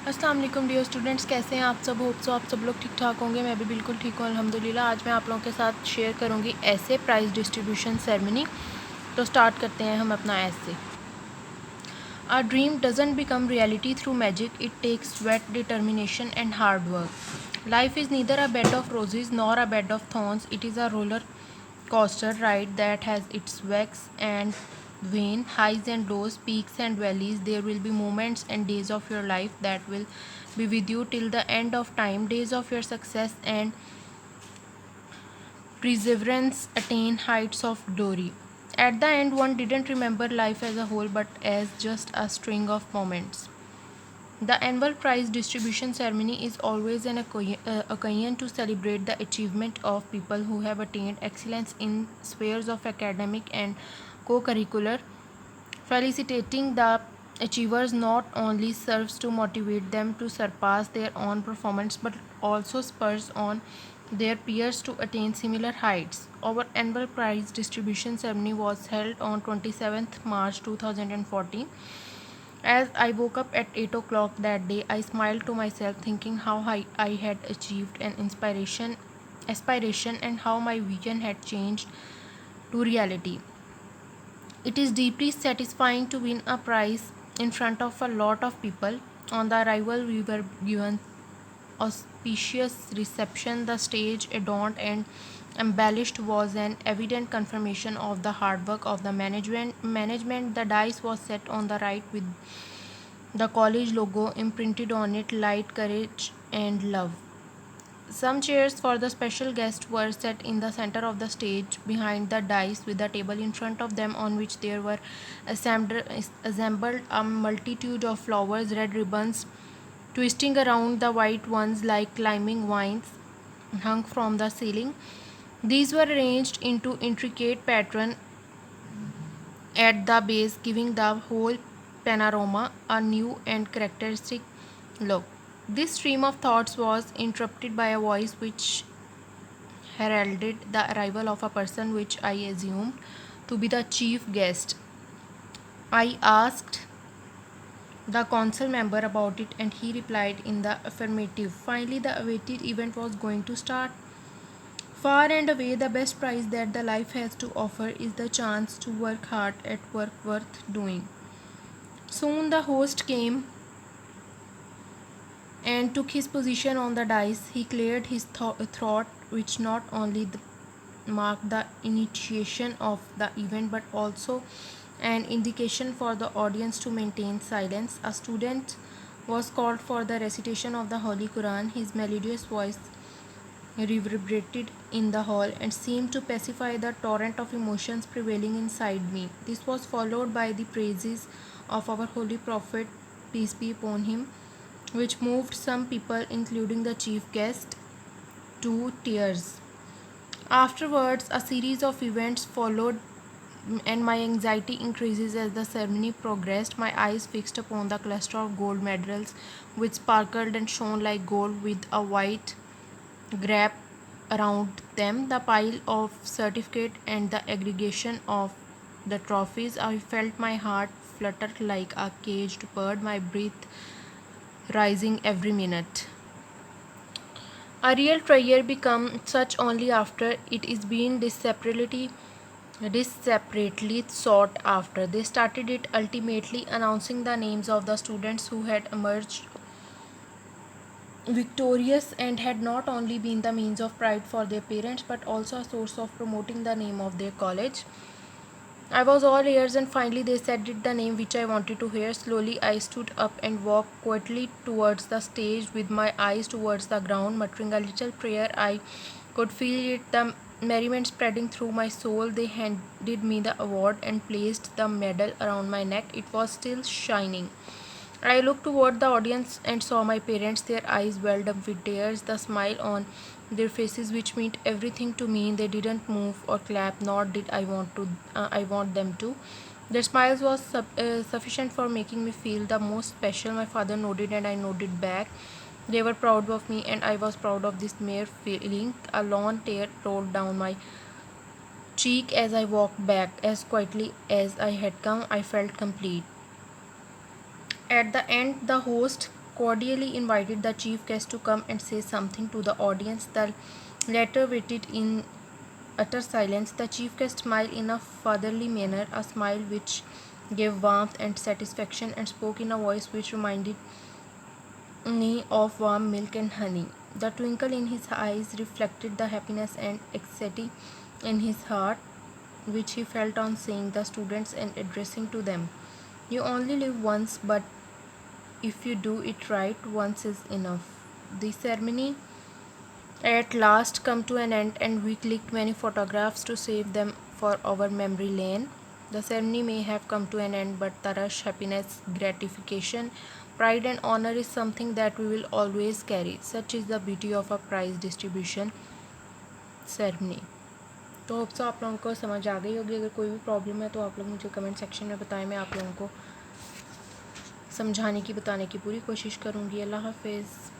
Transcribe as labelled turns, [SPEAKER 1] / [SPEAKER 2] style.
[SPEAKER 1] अस्सलाम वालेकुम dear students, कैसे हैं आप सब। होप सो आप सब लोग ठीक ठाक होंगे। मैं भी बिल्कुल ठीक हूँ अल्हम्दुलिल्लाह। आज मैं आप लोगों के साथ शेयर करूँगी ऐसे प्राइज़ डिस्ट्रीब्यूशन सेरेमनी। तो स्टार्ट करते हैं हम अपना ऐसे। A dream doesn't become reality through magic, it takes sweat, determination and hard work. Life is neither a bed of roses nor a bed of thorns, it is a roller coaster ride that has its wax and wane, highs and lows, peaks and valleys. There will be moments and days of your life that will be with you till the end of time, days of your success and perseverance attain heights of glory. At the end, one didn't remember life as a whole but as just a string of moments. The annual prize distribution ceremony is always an occasion to celebrate the achievement of people who have attained excellence in spheres of academic and co-curricular. Felicitating the achievers not only serves to motivate them to surpass their own performance but also spurs on their peers to attain similar heights. Our annual prize distribution ceremony was held on 27th March 2014. As I woke up at 8 o'clock that day, I smiled to myself, thinking how high I had achieved an aspiration and how my vision had changed to reality. It is deeply satisfying to win a prize in front of a lot of people. On the arrival, we were given auspicious reception. The stage, adorned and embellished, was an evident confirmation of the hard work of the management. The dice was set on the right with the college logo imprinted on it: light, courage, and love. Some chairs for the special guests were set in the center of the stage behind the dais, with a table in front of them on which there were assembled a multitude of flowers, red ribbons twisting around the white ones like climbing vines hung from the ceiling. These were arranged into intricate pattern at the base, giving the whole panorama a new and characteristic look. This stream of thoughts was interrupted by a voice which heralded the arrival of a person which I assumed to be the chief guest. I asked the council member about it and he replied in the affirmative. Finally, the awaited event was going to start. Far and away, the best prize that the life has to offer is the chance to work hard at work worth doing. Soon the host came and took his position on the dice. He cleared his throat, which not only marked the initiation of the event but also an indication for the audience to maintain silence. A student was called for the recitation of the Holy Quran. His melodious voice reverberated in the hall and seemed to pacify the torrent of emotions prevailing inside me. This was followed by the praises of our Holy Prophet, peace be upon him, which moved some people, including the chief guest, to tears. Afterwards, a series of events followed, and my anxiety increases as the ceremony progressed. My eyes fixed upon the cluster of gold medals, which sparkled and shone like gold with a white grab around them, the pile of certificate and the aggregation of the trophies. I felt my heart flutter like a caged bird, my breath rising every minute. A real treasure becomes such only after it is being separately sought after. They started it ultimately announcing the names of the students who had emerged victorious and had not only been the means of pride for their parents but also a source of promoting the name of their college. I was all ears, and finally they said it, the name which I wanted to hear. Slowly I stood up and walked quietly towards the stage with my eyes towards the ground, muttering a little prayer. I could feel it, the merriment spreading through my soul. They handed me the award and placed the medal around my neck. It was still shining. I looked toward the audience and saw my parents, their eyes welled up with tears, the smile on their faces which meant everything to me. They didn't move or clap, nor did I want them to. Their smiles was sufficient for making me feel the most special. My father nodded and I nodded back. They were proud of me and I was proud of this mere feeling. A long tear rolled down my cheek as I walked back. As quietly as I had come, I felt complete. At the end, the host cordially invited the chief guest to come and say something to the audience. The latter waited in utter silence. The chief guest smiled in a fatherly manner, a smile which gave warmth and satisfaction, and spoke in a voice which reminded me of warm milk and honey. The twinkle in his eyes reflected the happiness and anxiety in his heart, which he felt on seeing the students and addressing to them. You only live once, but if you do it right, once is enough. The ceremony at last come to an end, and we clicked many photographs to save them for our memory lane. The ceremony may have come to an end, but the rush, happiness, gratification, pride, and honor is something that we will always carry. Such is the beauty of a prize distribution ceremony. तो hopes आप लोगों को समझ आ गई होगी. अगर कोई भी प्रॉब्लम है तो आप लोग मुझे कमेंट सेक्शन में बताएं. मैं आप लोगों को समझाने की बताने की पूरी कोशिश करूँगी. अल्लाह हाफिज़.